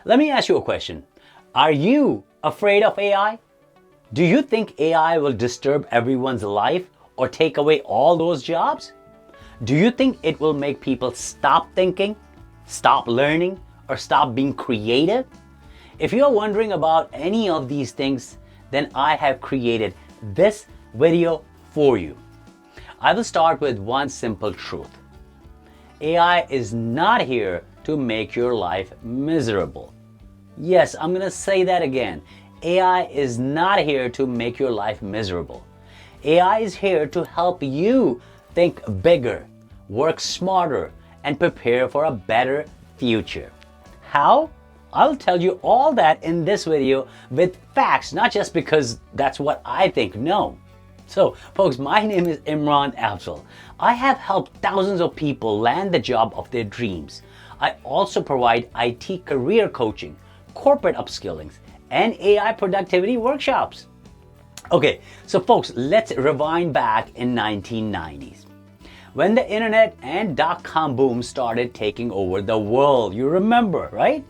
Let me ask you a question. Are you afraid of AI? Do you think AI will disturb everyone's life or take away all those jobs? Do you think it will make people stop thinking, stop learning, or stop being creative? If you're wondering about any of these things, then I have created this video for you. I will start with one simple truth. AI is not here to make your life miserable. Yes, I'm gonna say that again. AI is not here to make your life miserable. AI is here to help you think bigger, work smarter, and prepare for a better future. How? I'll tell you all that in this video with facts, not just because that's what I think, no. So, folks, my name is Imran Afzal. I have helped thousands of people land the job of their dreams. I also provide IT career coaching, corporate upskilling, and AI productivity workshops. Okay, so folks, let's rewind back in 1990s. When the internet and dot-com boom started taking over the world, you remember, right?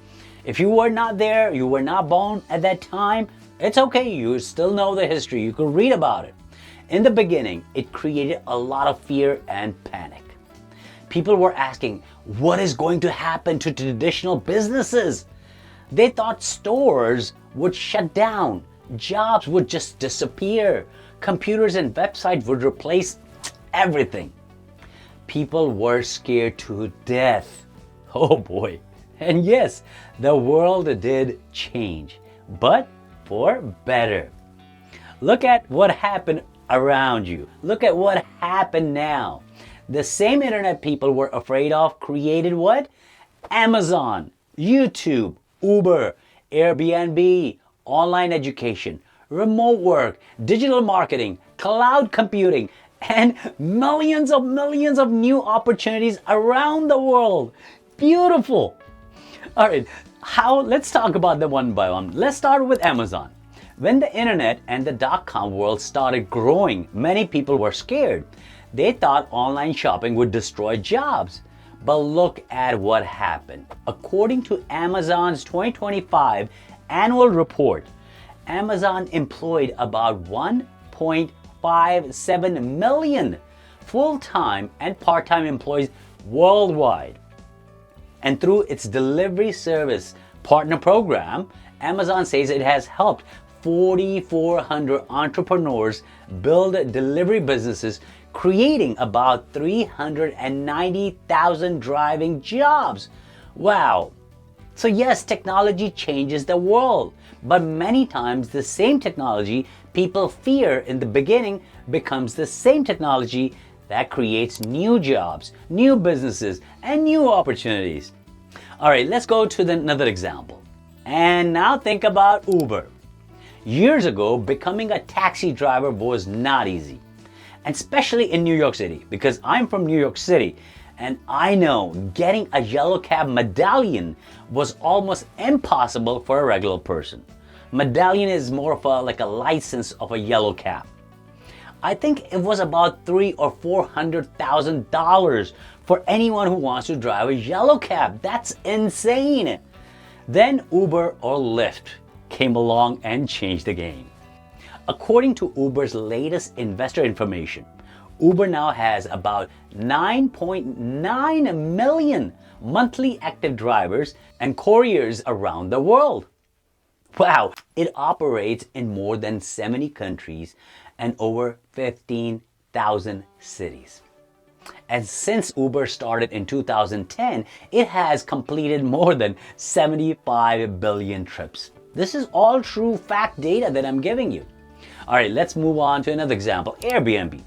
If you were not there, you were not born at that time, it's okay, you still know the history, you can read about it. In the beginning, it created a lot of fear and panic. People were asking, what is going to happen to traditional businesses? They thought stores would shut down, jobs would just disappear, computers and websites would replace everything. People were scared to death. Oh boy. And yes, the world did change, but for better. Look at what happened around you. Look at what happened now. The same internet people were afraid of created what? Amazon, YouTube, Uber, Airbnb, online education, remote work, digital marketing, cloud computing, and millions of new opportunities around the world. Beautiful. All right, let's talk about them one by one. Let's start with Amazon. When the internet and the dot-com world started growing, many people were scared. They thought online shopping would destroy jobs. But look at what happened. According to Amazon's 2025 annual report, Amazon employed about 1.57 million full-time and part-time employees worldwide. And through its delivery service partner program, Amazon says it has helped 4,400 entrepreneurs build delivery businesses, creating about 390,000 driving jobs. Wow. So yes, technology changes the world, but many times the same technology people fear in the beginning becomes the same technology that creates new jobs, new businesses, and new opportunities. All right, let's go to another example. And now think about Uber. Years ago, becoming a taxi driver was not easy, and especially in New York City, because I'm from New York City, and I know getting a yellow cab medallion was almost impossible for a regular person. Medallion is more of like a license of a yellow cab. I think it was about $300,000 or $400,000 for anyone who wants to drive a yellow cab. That's insane. Then Uber or Lyft came along and changed the game. According to Uber's latest investor information, Uber now has about 9.9 million monthly active drivers and couriers around the world. Wow, it operates in more than 70 countries and over 15,000 cities. And since Uber started in 2010, it has completed more than 75 billion trips. This is all true fact data that I'm giving you. All right, let's move on to another example, Airbnb.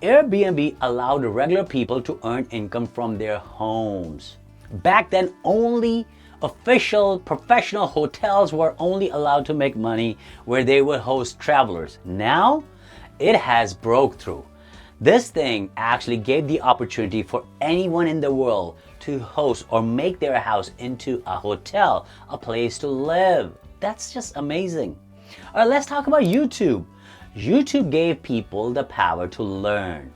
Airbnb allowed regular people to earn income from their homes. Back then, only official professional hotels were only allowed to make money where they would host travelers. Now, it has broke through. This thing actually gave the opportunity for anyone in the world to host or make their house into a hotel, a place to live. That's just amazing. All right, let's talk about YouTube. YouTube gave people the power to learn,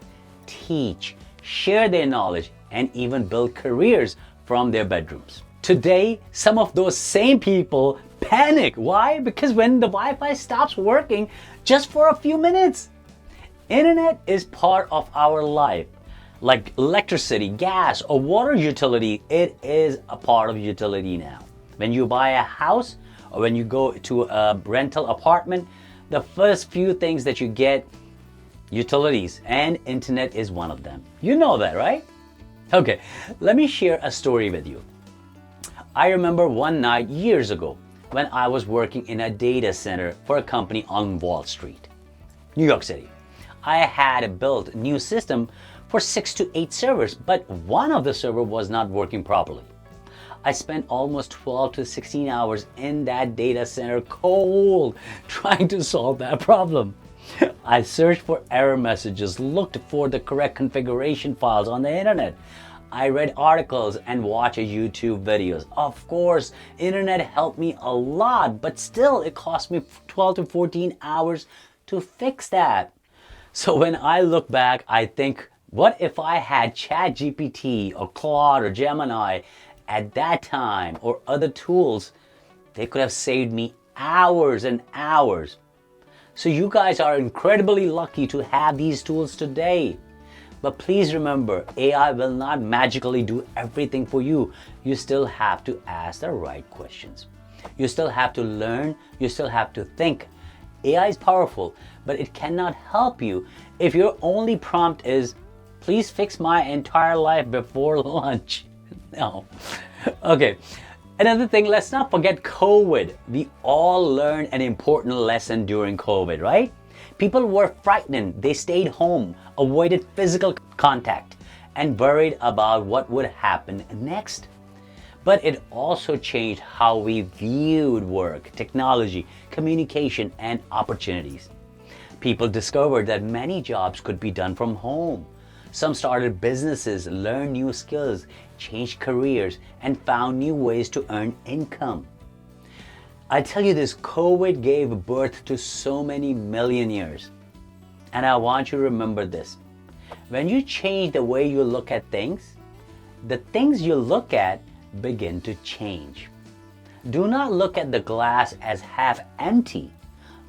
teach, share their knowledge, and even build careers from their bedrooms. Today, some of those same people panic. Why? Because when the Wi-Fi stops working just for a few minutes. Internet is part of our life. Like electricity, gas, or water utility, it is a part of utility now. When you buy a house or when you go to a rental apartment, the first few things that you get, utilities, and internet is one of them. You know that, right? Okay, let me share a story with you. I remember one night years ago when I was working in a data center for a company on Wall Street, New York City. I had built a new system for 6 to 8 servers, but one of the servers was not working properly. I spent almost 12 to 16 hours in that data center cold trying to solve that problem. I searched for error messages, looked for the correct configuration files on the internet. I read articles and watched YouTube videos. Of course, internet helped me a lot, but still it cost me 12 to 14 hours to fix that. So when I look back, I think, what if I had ChatGPT or Claude or Gemini at that time or other tools? They could have saved me hours and hours. So you guys are incredibly lucky to have these tools today. But please remember, AI will not magically do everything for you. You still have to ask the right questions. You still have to learn. You still have to think. AI is powerful, but it cannot help you if your only prompt is, please fix my entire life before lunch. No. Okay. Another thing, let's not forget COVID. We all learned an important lesson during COVID, right? People were frightened. They stayed home, avoided physical contact, and worried about what would happen next. But it also changed how we viewed work, technology, communication, and opportunities. People discovered that many jobs could be done from home. Some started businesses, learned new skills, changed careers, and found new ways to earn income. I tell you this, COVID gave birth to so many millionaires. And I want you to remember this. When you change the way you look at things, the things you look at begin to change. Do not look at the glass as half empty.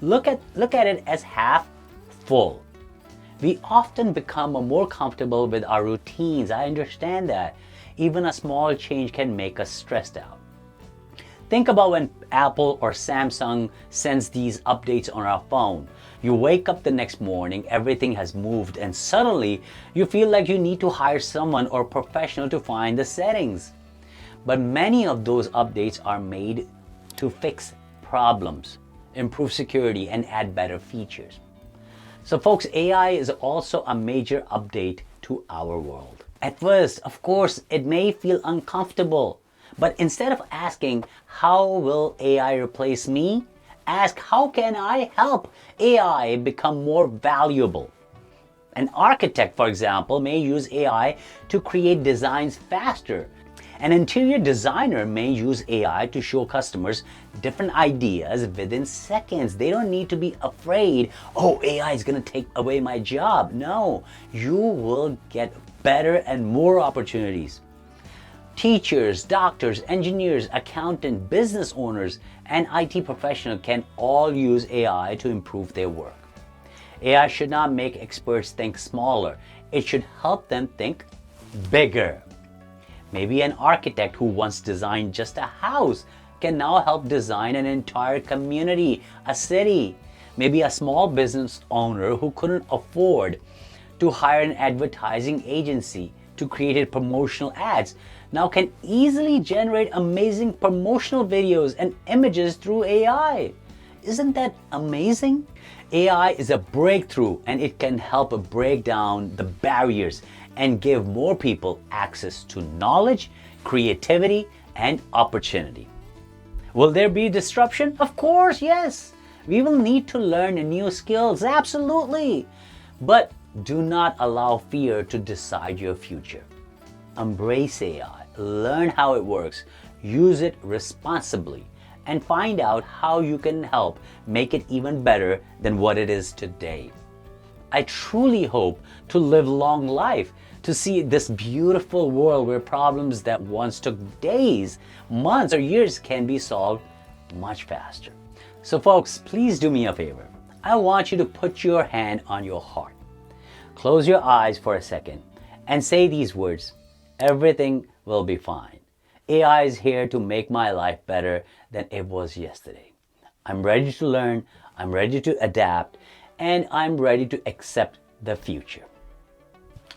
Look at it as half full. We often become more comfortable with our routines. I understand that. Even a small change can make us stressed out. Think about when Apple or Samsung sends these updates on our phone. You wake up the next morning, everything has moved, and suddenly you feel like you need to hire someone or professional to find the settings. But many of those updates are made to fix problems, improve security, and add better features. So folks, AI is also a major update to our world. At first, of course, it may feel uncomfortable. But instead of asking, how will AI replace me? Ask, how can I help AI become more valuable? An architect, for example, may use AI to create designs faster. An interior designer may use AI to show customers different ideas within seconds. They don't need to be afraid, oh, AI is going to take away my job. No, you will get better and more opportunities. Teachers, doctors, engineers, accountants, business owners, and IT professionals can all use AI to improve their work. AI should not make experts think smaller. It should help them think bigger. Maybe an architect who once designed just a house can now help design an entire community, a city. Maybe a small business owner who couldn't afford to hire an advertising agency to create promotional ads now can easily generate amazing promotional videos and images through AI. Isn't that amazing? AI is a breakthrough, and it can help break down the barriers and give more people access to knowledge, creativity, and opportunity. Will there be disruption? Of course, yes. We will need to learn new skills, absolutely. But do not allow fear to decide your future. Embrace AI, learn how it works, use it responsibly, and find out how you can help make it even better than what it is today. I truly hope to live long life to see this beautiful world where problems that once took days, months, or years can be solved much faster. So folks, please do me a favor. I want you to put your hand on your heart. Close your eyes for a second and say these words. Everything will be fine. AI is here to make my life better than it was yesterday. I'm ready to learn, I'm ready to adapt, and I'm ready to accept the future.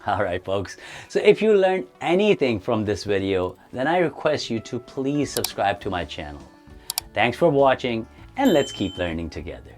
Alright folks, so if you learned anything from this video, then I request you to please subscribe to my channel. Thanks for watching, and let's keep learning together.